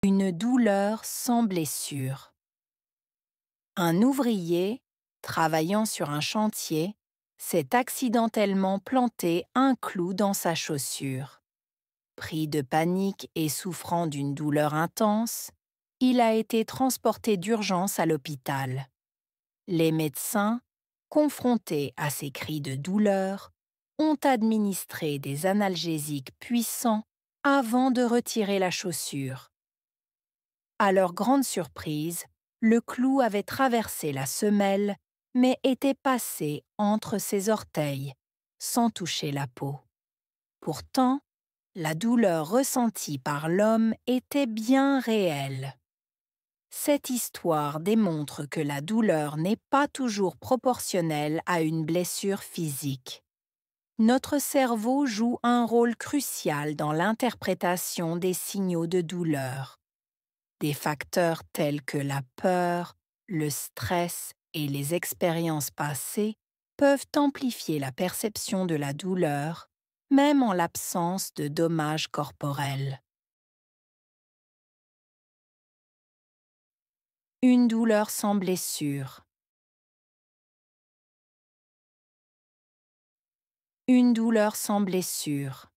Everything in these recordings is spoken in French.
Une douleur sans blessure. Un ouvrier, travaillant sur un chantier, s'est accidentellement planté un clou dans sa chaussure. Pris de panique et souffrant d'une douleur intense, il a été transporté d'urgence à l'hôpital. Les médecins, confrontés à ces cris de douleur, ont administré des analgésiques puissants avant de retirer la chaussure. À leur grande surprise, le clou avait traversé la semelle, mais était passé entre ses orteils, sans toucher la peau. Pourtant, la douleur ressentie par l'homme était bien réelle. Cette histoire démontre que la douleur n'est pas toujours proportionnelle à une blessure physique. Notre cerveau joue un rôle crucial dans l'interprétation des signaux de douleur. Des facteurs tels que la peur, le stress et les expériences passées peuvent amplifier la perception de la douleur, même en l'absence de dommages corporels. Une douleur sans blessure. Une douleur sans blessure.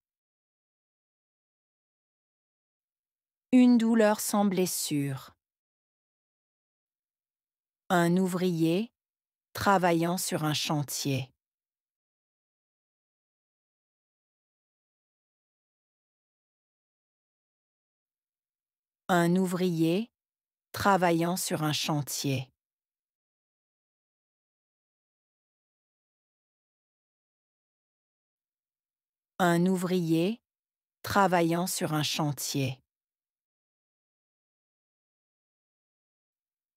Une douleur sans blessure. Un ouvrier travaillant sur un chantier. Un ouvrier travaillant sur un chantier. Un ouvrier travaillant sur un chantier.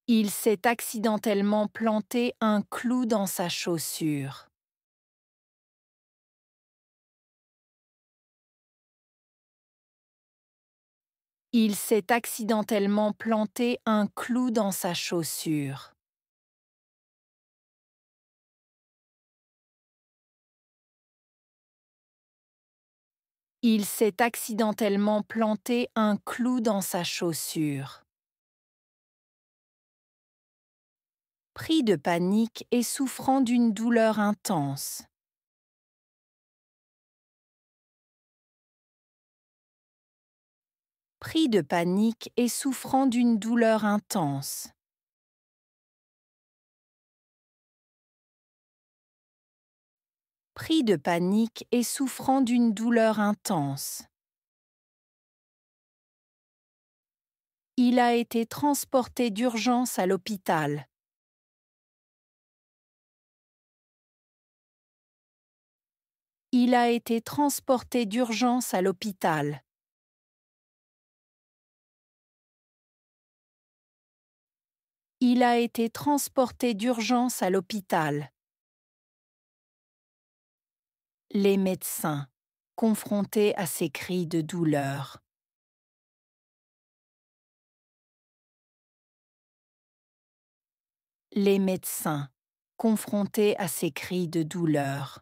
Il s'est accidentellement planté un clou dans sa chaussure. Il s'est accidentellement planté un clou dans sa chaussure. Il s'est accidentellement planté un clou dans sa chaussure. Pris de panique et souffrant d'une douleur intense. Pris de panique et souffrant d'une douleur intense. Pris de panique et souffrant d'une douleur intense. Il a été transporté d'urgence à l'hôpital. Il a été transporté d'urgence à l'hôpital. Il a été transporté d'urgence à l'hôpital. Les médecins, confrontés à ces cris de douleur. Les médecins, confrontés à ces cris de douleur.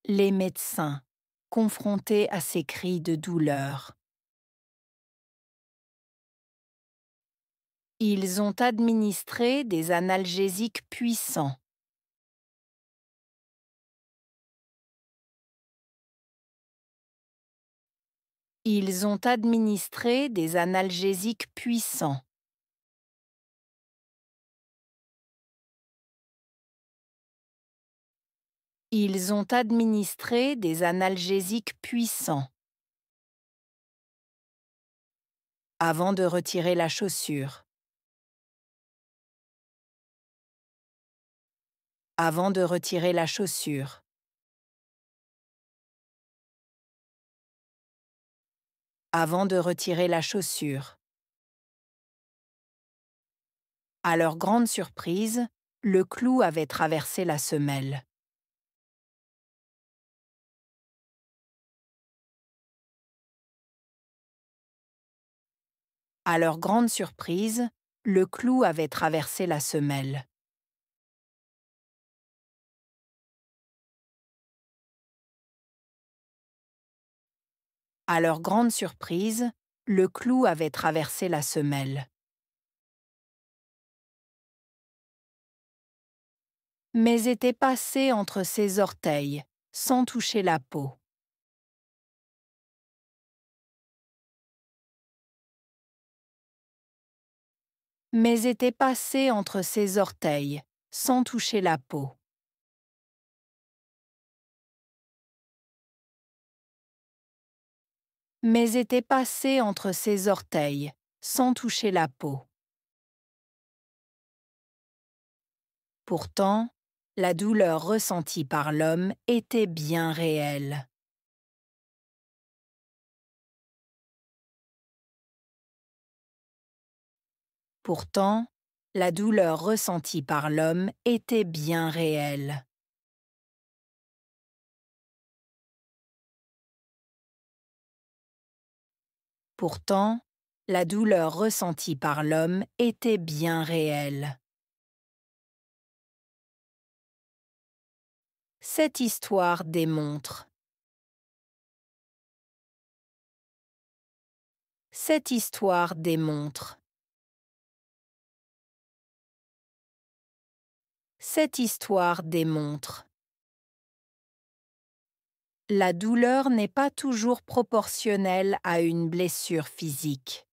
Les médecins, confrontés à ces cris de douleur. Ils ont administré des analgésiques puissants. Ils ont administré des analgésiques puissants. Ils ont administré des analgésiques puissants. Avant de retirer la chaussure. Avant de retirer la chaussure. Avant de retirer la chaussure. À leur grande surprise, le clou avait traversé la semelle. À leur grande surprise, le clou avait traversé la semelle. À leur grande surprise, le clou avait traversé la semelle. Mais était passé entre ses orteils, sans toucher la peau. Mais était passé entre ses orteils, sans toucher la peau. Mais était passé entre ses orteils, sans toucher la peau. Pourtant, la douleur ressentie par l'homme était bien réelle. Pourtant, la douleur ressentie par l'homme était bien réelle. Pourtant, la douleur ressentie par l'homme était bien réelle. Cette histoire démontre. Cette histoire démontre. Cette histoire démontre. La douleur n'est pas toujours proportionnelle à une blessure physique.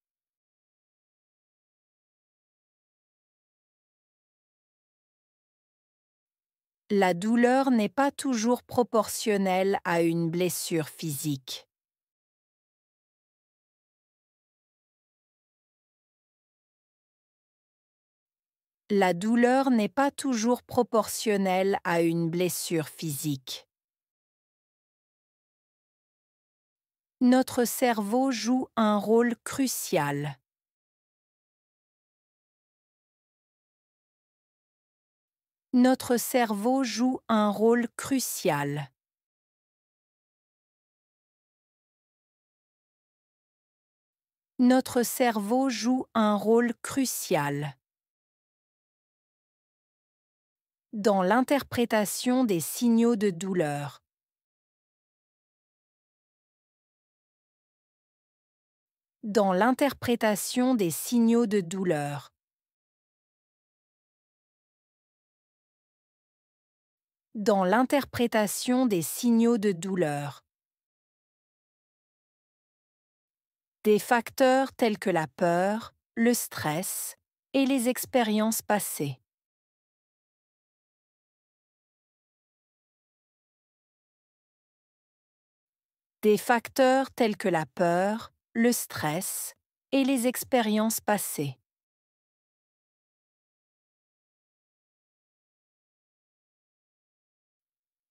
La douleur n'est pas toujours proportionnelle à une blessure physique. La douleur n'est pas toujours proportionnelle à une blessure physique. Notre cerveau joue un rôle crucial. Notre cerveau joue un rôle crucial. Notre cerveau joue un rôle crucial dans l'interprétation des signaux de douleur. Dans l'interprétation des signaux de douleur. Dans l'interprétation des signaux de douleur. Des facteurs tels que la peur, le stress et les expériences passées. Des facteurs tels que la peur, le stress et les expériences passées.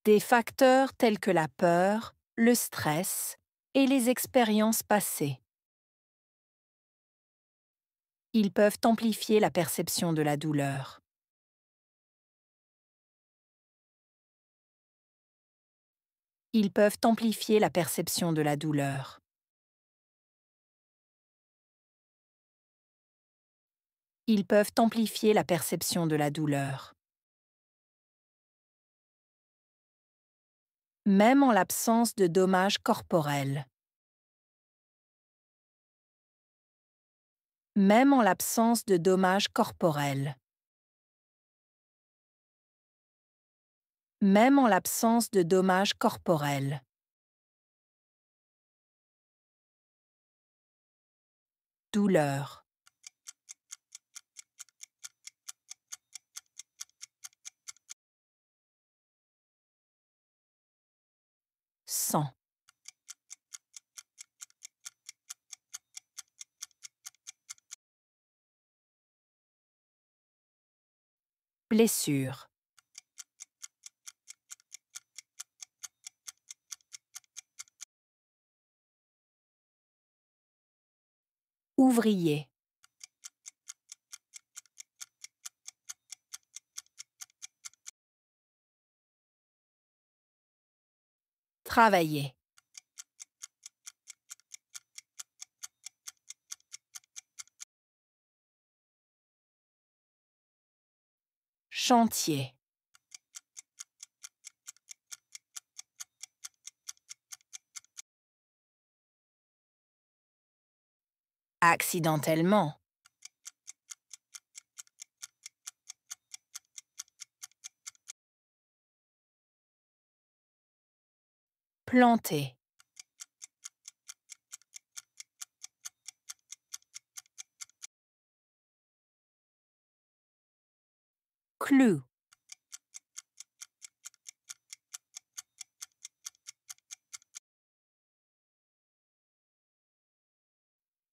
Des facteurs tels que la peur, le stress et les expériences passées. Ils peuvent amplifier la perception de la douleur. Ils peuvent amplifier la perception de la douleur. Ils peuvent amplifier la perception de la douleur. Même en l'absence de dommages corporels. Même en l'absence de dommages corporels. Même en l'absence de dommages corporels. Douleur. Sang. Blessure. Ouvrier. Travailler. Chantier. accidentellement, planter, clou,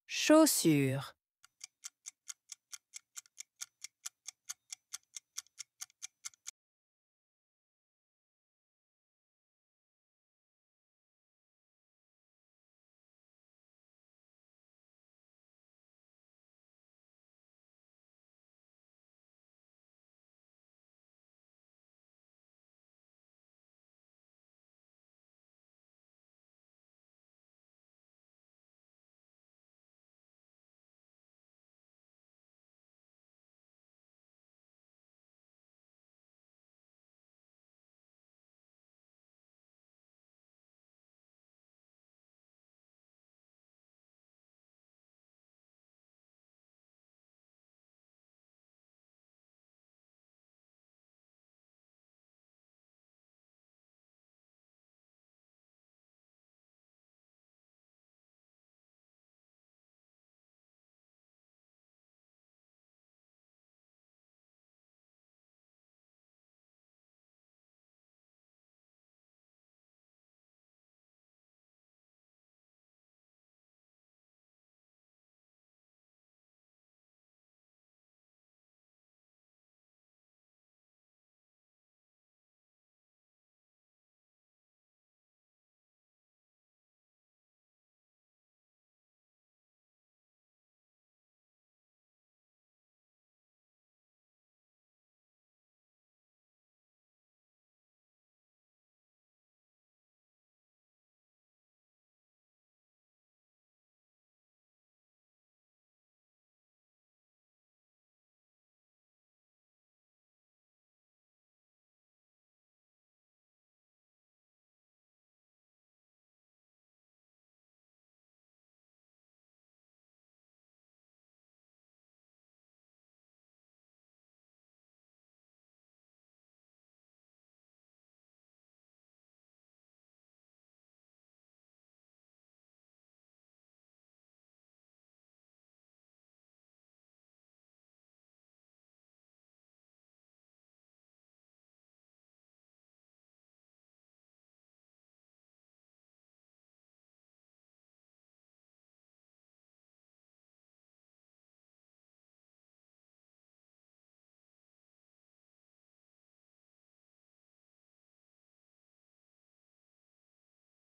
chaussure,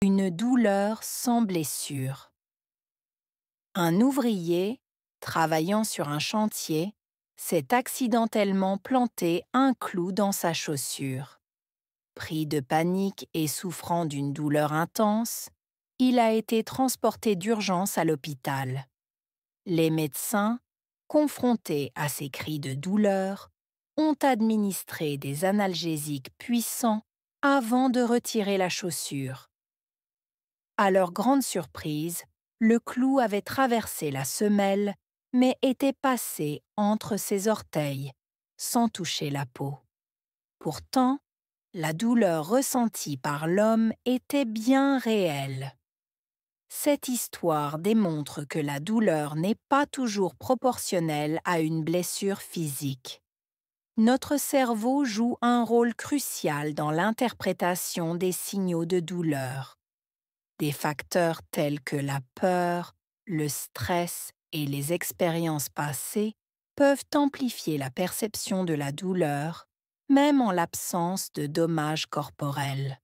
une douleur sans blessure. Un ouvrier, travaillant sur un chantier, s'est accidentellement planté un clou dans sa chaussure. Pris de panique et souffrant d'une douleur intense, il a été transporté d'urgence à l'hôpital. Les médecins, confrontés à ces cris de douleur, ont administré des analgésiques puissants avant de retirer la chaussure. À leur grande surprise, le clou avait traversé la semelle, mais était passé entre ses orteils, sans toucher la peau. Pourtant, la douleur ressentie par l'homme était bien réelle. Cette histoire démontre que la douleur n'est pas toujours proportionnelle à une blessure physique. Notre cerveau joue un rôle crucial dans l'interprétation des signaux de douleur. Des facteurs tels que la peur, le stress et les expériences passées peuvent amplifier la perception de la douleur, même en l'absence de dommages corporels.